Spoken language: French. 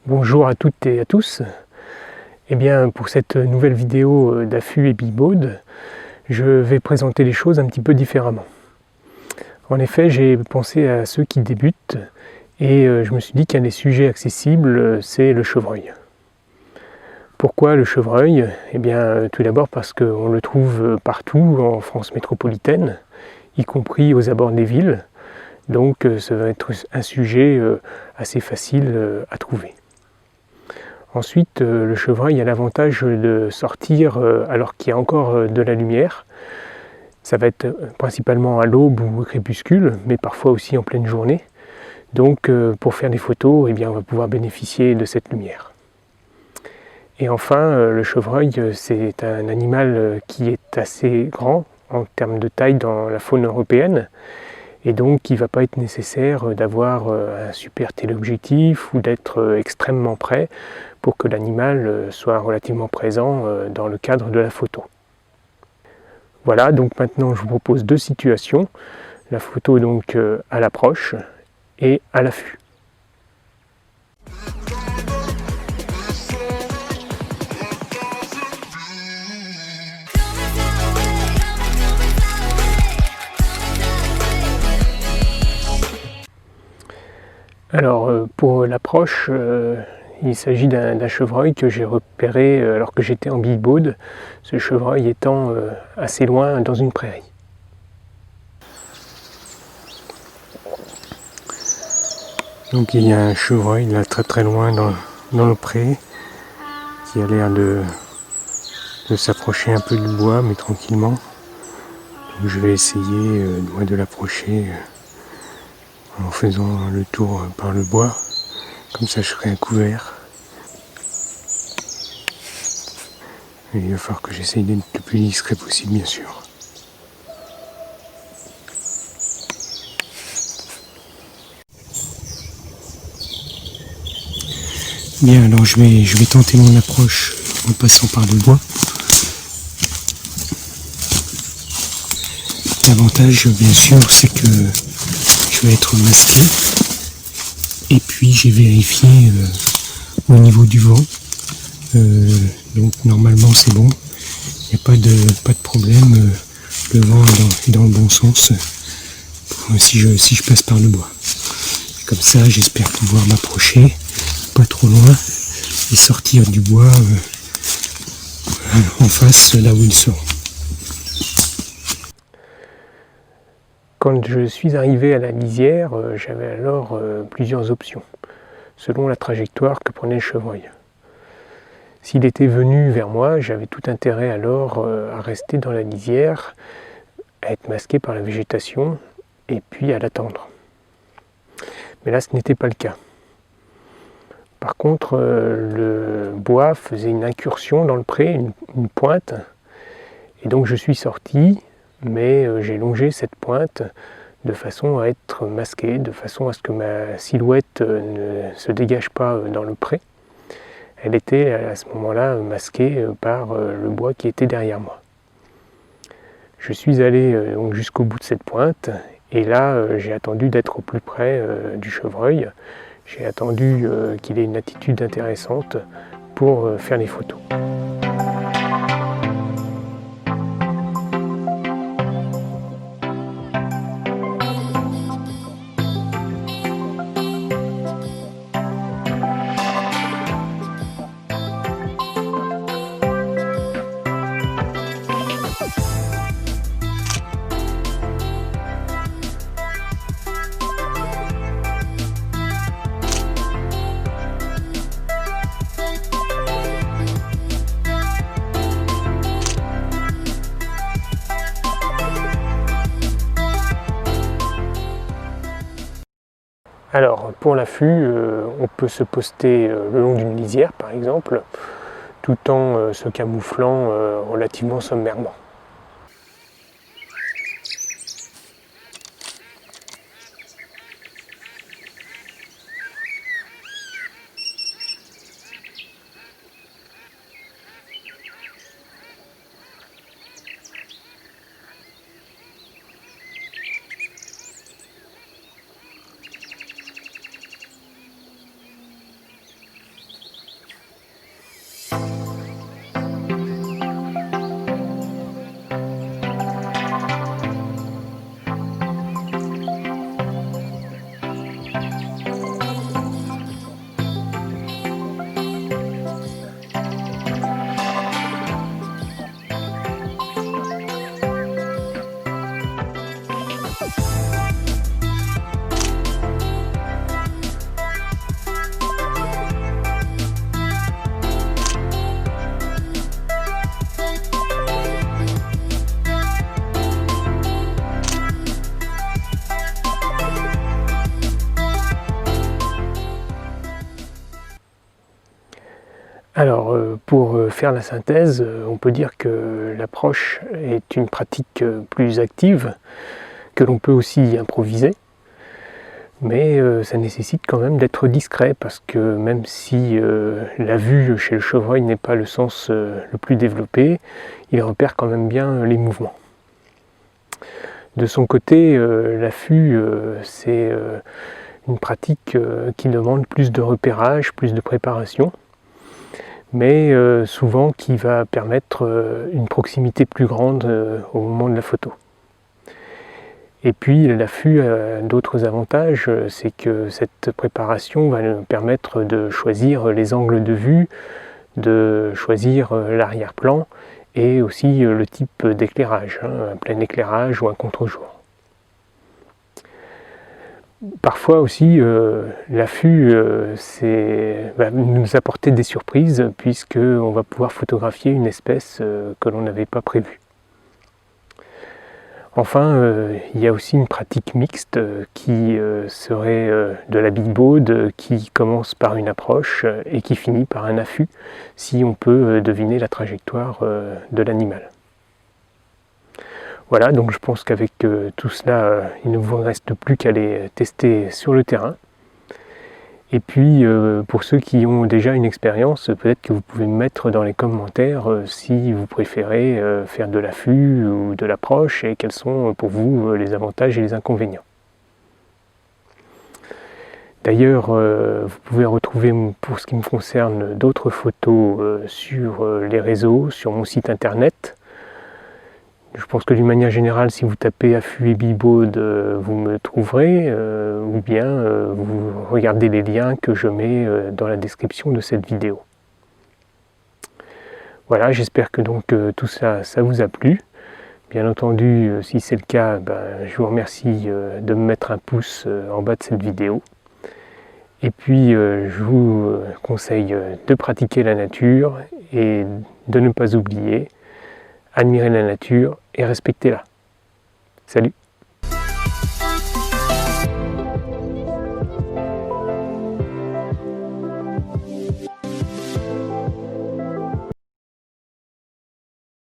Bonjour à toutes et à tous. Eh bien, pour cette nouvelle vidéo d'affût et bibaude, je vais présenter les choses un petit peu différemment. En effet, j'ai pensé à ceux qui débutent et je me suis dit qu'un des sujets accessibles, c'est le chevreuil. Pourquoi le chevreuil? Eh bien, tout d'abord parce qu'on le trouve partout en France métropolitaine, y compris aux abords des villes. Donc, ça va être un sujet assez facile à trouver. Ensuite, le chevreuil a l'avantage de sortir alors qu'il y a encore de la lumière. Ça va être principalement à l'aube ou au crépuscule, mais parfois aussi en pleine journée. Donc pour faire des photos, eh bien, on va pouvoir bénéficier de cette lumière. Et enfin, le chevreuil, c'est un animal qui est assez grand en termes de taille dans la faune européenne. Et donc, il ne va pas être nécessaire d'avoir un super téléobjectif ou d'être extrêmement près pour que l'animal soit relativement présent dans le cadre de la photo. Voilà, donc maintenant je vous propose deux situations. La photo donc à l'approche et à l'affût. Alors pour l'approche, il s'agit d'un chevreuil que j'ai repéré alors que j'étais en bibaude, ce chevreuil étant assez loin dans une prairie. Donc il y a un chevreuil là très loin dans le pré qui a l'air de s'approcher un peu du bois mais tranquillement. Donc je vais essayer de l'approcher en faisant le tour par le bois, comme ça je serai à couvert. Et il va falloir que j'essaye d'être le plus discret possible, bien sûr. Bien, alors je vais tenter mon approche en passant par le bois. L'avantage, bien sûr, c'est que je vais être masqué. Et puis j'ai vérifié au niveau du vent. Donc normalement c'est bon. Il n'y a pas de problème. Le vent est dans le bon sens si je passe par le bois. Comme ça, j'espère pouvoir m'approcher pas trop loin et sortir du bois en face là où ils seront. Quand je suis arrivé à la lisière, j'avais alors plusieurs options, selon la trajectoire que prenait le chevreuil. S'il était venu vers moi, j'avais tout intérêt alors à rester dans la lisière, à être masqué par la végétation et puis à l'attendre. Mais là, ce n'était pas le cas. Par contre, le bois faisait une incursion dans le pré, une pointe, et donc je suis sorti, mais j'ai longé cette pointe de façon à être masqué, de façon à ce que ma silhouette ne se dégage pas dans le pré. Elle était à ce moment-là masquée par le bois qui était derrière moi. Je suis allé donc jusqu'au bout de cette pointe, et là j'ai attendu d'être au plus près du chevreuil. J'ai attendu qu'il ait une attitude intéressante pour faire les photos. Alors pour l'affût, on peut se poster le long d'une lisière par exemple, tout en se camouflant relativement sommairement. Alors, pour faire la synthèse, on peut dire que l'approche est une pratique plus active, que l'on peut aussi improviser, mais ça nécessite quand même d'être discret, parce que même si la vue chez le chevreuil n'est pas le sens le plus développé, il repère quand même bien les mouvements. De son côté, l'affût, c'est une pratique qui demande plus de repérage, plus de préparation, mais souvent qui va permettre une proximité plus grande au moment de la photo. Et puis l'affût a d'autres avantages, c'est que cette préparation va nous permettre de choisir les angles de vue, de choisir l'arrière-plan et aussi le type d'éclairage, un plein éclairage ou un contre-jour. Parfois aussi, l'affût va nous apporter des surprises, puisqu'on va pouvoir photographier une espèce que l'on n'avait pas prévue. Enfin, il y a aussi une pratique mixte qui serait de la big baud, qui commence par une approche et qui finit par un affût, si on peut deviner la trajectoire de l'animal. Voilà, donc je pense qu'avec tout cela, il ne vous reste plus qu'à les tester sur le terrain. Et puis, pour ceux qui ont déjà une expérience, peut-être que vous pouvez me mettre dans les commentaires si vous préférez faire de l'affût ou de l'approche, et quels sont pour vous les avantages et les inconvénients. D'ailleurs, vous pouvez retrouver, pour ce qui me concerne, d'autres photos sur les réseaux, sur mon site internet. Je pense que d'une manière générale, si vous tapez affût et big baud, vous me trouverez, ou bien vous regardez les liens que je mets dans la description de cette vidéo. Voilà, j'espère que donc tout ça vous a plu. Bien entendu, si c'est le cas, je vous remercie de me mettre un pouce en bas de cette vidéo. Et puis, je vous conseille de pratiquer la nature et de ne pas oublier, admirer la nature et respectez-la. Salut!